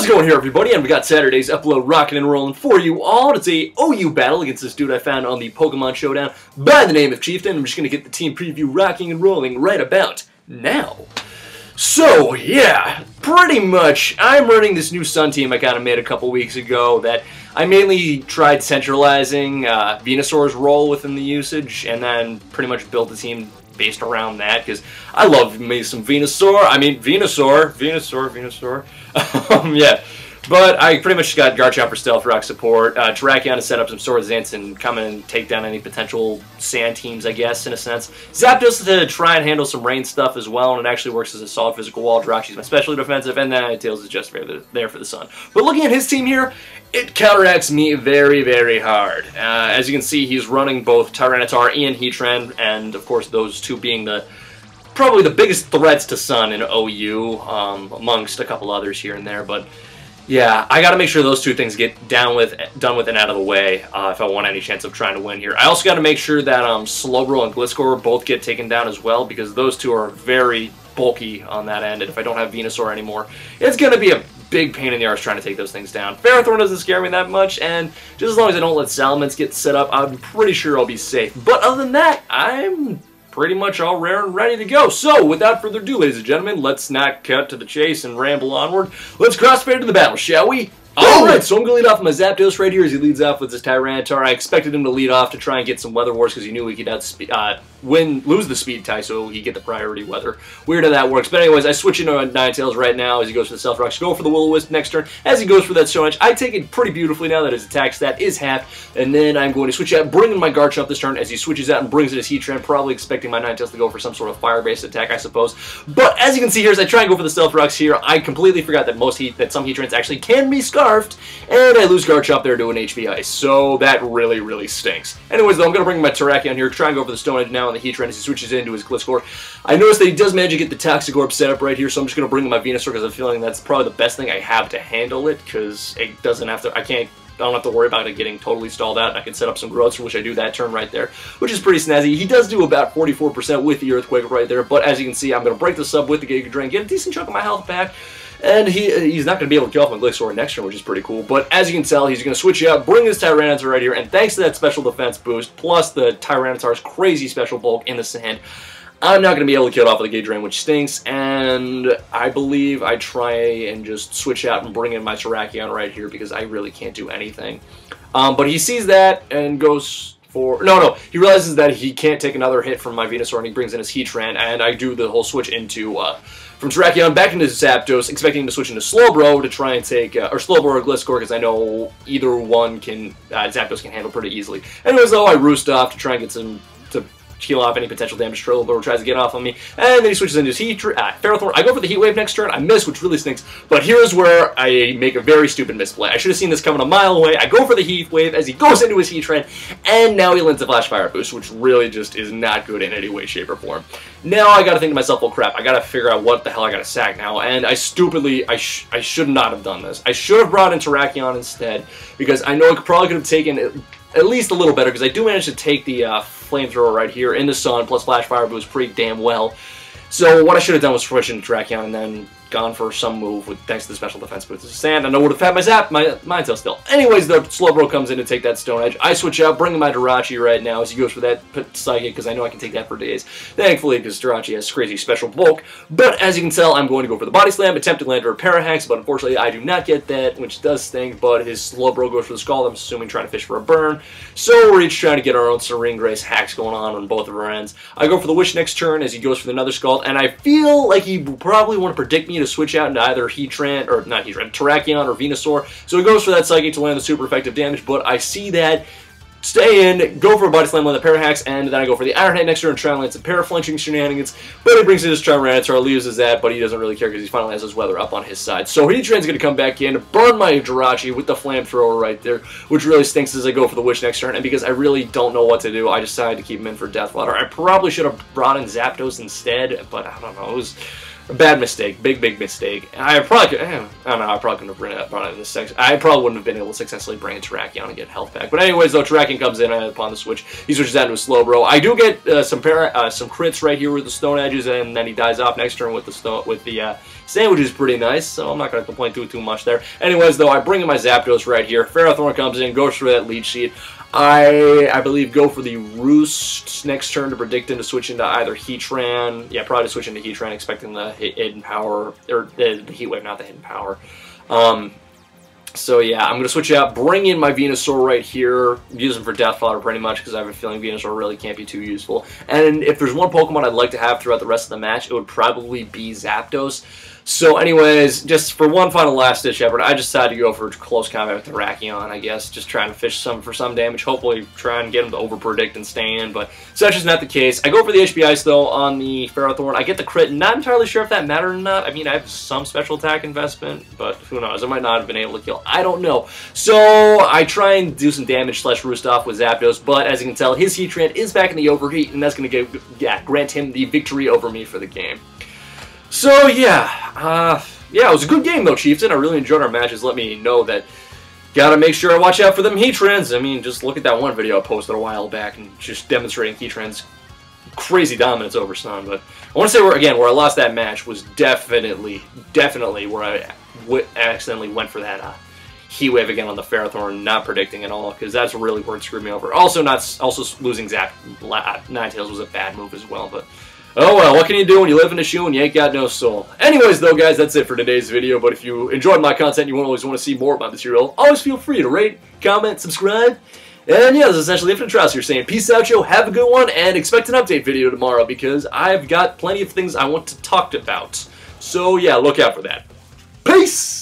How's it going here, everybody? And we got Saturday's upload rocking and rolling for you all. It's a OU battle against this dude I found on the Pokemon Showdown by the name of Chieftain. I'm just going to get the team preview rocking and rolling right about now. So, yeah, pretty much, I'm running this new Sun team I kind of made a couple weeks ago that I mainly tried centralizing Venusaur's role within the usage, and then pretty much built the team based around that, because I love me some Venusaur. I mean, Venusaur. Yeah. But I pretty much just got Garchomp for Stealth Rock support, Terrakion to set up some Sword Dance and come in and take down any potential sand teams, I guess, in a sense. Zapdos to try and handle some rain stuff as well, and it actually works as a solid physical wall. Jirachi's my specially defensive, and then Tails is just there for the sun. But looking at his team here, it counteracts me very, very hard. As you can see, he's running both Tyranitar and Heatran, and of course those two being probably the biggest threats to Sun in OU, amongst a couple others here and there, but yeah, I got to make sure those two things get done with and out of the way if I want any chance of trying to win here. I also got to make sure that Slowbro and Gliscor both get taken down as well, because those two are very bulky on that end, and if I don't have Venusaur anymore, it's going to be a big pain in the arse trying to take those things down. Ferrothorn doesn't scare me that much, and just as long as I don't let Salamence get set up, I'm pretty sure I'll be safe. But other than that, I'm pretty much all rare and ready to go. So, without further ado, ladies and gentlemen, let's not cut to the chase and ramble onward. Let's crossfade to the battle, shall we? Alright, so I'm going to lead off with my Zapdos right here as he leads off with his Tyranitar. I expected him to lead off to try and get some Weather Wars because he knew he could lose the Speed tie, so he get the priority Weather. Weird how that works. But anyways, I switch into Ninetales right now as he goes for the Stealth Rocks. Go for the Will-O-Wisp next turn. As he goes for that Stone Edge, I take it pretty beautifully now that his attack stat is half. And then I'm going to switch out, bring in my Garchomp this turn as he switches out and brings in his Heatran, probably expecting my Ninetales to go for some sort of fire-based attack, I suppose. But as you can see here, as I try and go for the Stealth Rocks here, I completely forgot that some Heatrans actually can be Scarfed, and I lose Garchomp there to an HP Ice, so that really, really stinks. Anyways, though, I'm going to bring my Terrakion here, try and go for the Stone Edge now on the Heatran as he switches into his Gliscor. I noticed that he does manage to get the Toxic Orb set up right here, so I'm just going to bring in my Venusaur because I'm feeling that's probably the best thing I have to handle it, because it doesn't have to, I don't have to worry about it getting totally stalled out, and I can set up some growths, which I do that turn right there, which is pretty snazzy. He does do about 44% with the Earthquake right there, but as you can see, I'm going to break the sub with the Giga Drain, get a decent chunk of my health back, and he's not going to be able to kill off my Gliscor next turn, which is pretty cool. But as you can tell, he's going to switch out, bring his Tyranitar right here, and thanks to that special defense boost, plus the Tyranitar's crazy special bulk in the sand, I'm not going to be able to kill it off with the Giga Drain, which stinks, and I believe I try and just switch out and bring in my Terrakion right here, because I really can't do anything. But he sees that and goes for... No, he realizes that he can't take another hit from my Venusaur, and he brings in his Heatran, and I do the whole switch into... from Terrakion back into Zapdos, expecting to switch into Slowbro to try and take, or Slowbro or Gliscor, because I know either one can, Zapdos can handle pretty easily. Anyways, though, I roost off to try and get some, to heal off any potential damage Slowbro tries to get off on me, and then he switches into his Ferrothorn. I go for the Heat Wave next turn, I miss, which really stinks, but here's where I make a very stupid misplay. I should have seen this coming a mile away. I go for the Heat Wave as he goes into his Heatran, and now he lands the Flash Fire Boost, which really just is not good in any way, shape, or form. Now I gotta think to myself, well crap, I gotta figure out what the hell I gotta sack now, and I stupidly, I should not have done this. I should have brought in Terrakion instead, because I know I probably could have taken at least a little better, because I do manage to take the Flamethrower right here in the Sun, plus Flash Fire Boost pretty damn well. So what I should have done was switch into Terrakion and then gone for some move with thanks to the special defense boost of sand, and I would have had my Ninetales still. Anyways, the Slowbro comes in to take that Stone Edge. I switch out, bring in my Jirachi right now as he goes for that Psychic, because I know I can take that for days. Thankfully, because Jirachi has crazy special bulk. But as you can tell, I'm going to go for the Body Slam, attempt to land for a Parahax, but unfortunately I do not get that, which does stink, but his Slowbro goes for the Scald, I'm assuming trying to fish for a burn. So we're each trying to get our own Serene Grace hacks going on both of our ends. I go for the Wish next turn as he goes for another Scald, and I feel like he probably want to predict me to switch out into either Heatran, or not Heatran, Terrakion or Venusaur. So he goes for that Psychic to land the super effective damage, but I see that, stay in, go for a Body Slam on the Parahax, and then I go for the Iron Head next turn and try and land some Paraflinching shenanigans, but he brings in his Tyranitar, loses that, but he doesn't really care because he finally has his Weather up on his side. So Heatran's going to come back in, burn my Jirachi with the Flamethrower right there, which really stinks as I go for the Wish next turn, and because I really don't know what to do, I decided to keep him in for Death Water. I probably should have brought in Zapdos instead, but I don't know, it was Bad mistake. Big mistake. I probably could, I don't know, I probably couldn't have brought it in this section. I probably wouldn't have been able to successfully bring in Terrakion and get health back. But anyways, though, Terrakion comes in upon the switch. He switches out to a slow bro. I do get some crits right here with the stone edges, and then he dies off next turn with the sand, which is pretty nice, so I'm not going to complain too much there. Anyways, though, I bring in my Zapdos right here. Ferrothorn comes in, goes for that lead sheet. I believe go for the Roost next turn to predict him to switch into either Heatran. Yeah, probably to switch into Heatran, expecting the hidden power, or the Heat Wave, not the hidden power. So yeah, I'm going to switch out, bring in my Venusaur right here, use him for Death Fodder pretty much, because I have a feeling Venusaur really can't be too useful. And if there's one Pokemon I'd like to have throughout the rest of the match, it would probably be Zapdos. So anyways, just for one final last-ditch effort, I just decided to go for close combat with Terrakion, I guess. Just trying to fish for some damage, hopefully try and get him to over-predict and stay in, but such is not the case. I go for the HP Ice, though, on the Ferrothorn. I get the crit. Not entirely sure if that mattered or not. I mean, I have some special attack investment, but who knows? I might not have been able to kill. I don't know. So I try and do some damage / roost off with Zapdos, but as you can tell, his Heatran is back in the overheat, and that's going to grant him the victory over me for the game. So, yeah, it was a good game, though, Chieftain. I really enjoyed our matches. Let me know that gotta make sure I watch out for them Heatrans. I mean, just look at that one video I posted a while back and just demonstrating Heatran's crazy dominance over Sun. But I want to say, where I lost that match was definitely where I accidentally went for that Heat Wave again on the Ferrothorn, not predicting at all, because that's really where it screwed me over. Also, losing Ninetales was a bad move as well, but oh well, what can you do when you live in a shoe and you ain't got no soul? Anyways, though, guys, that's it for today's video. But if you enjoyed my content and you always want to see more of my material, always feel free to rate, comment, subscribe. And yeah, this is essentially Infinite Trousers here saying peace out, yo, have a good one, and expect an update video tomorrow because I've got plenty of things I want to talk about. So yeah, look out for that. Peace!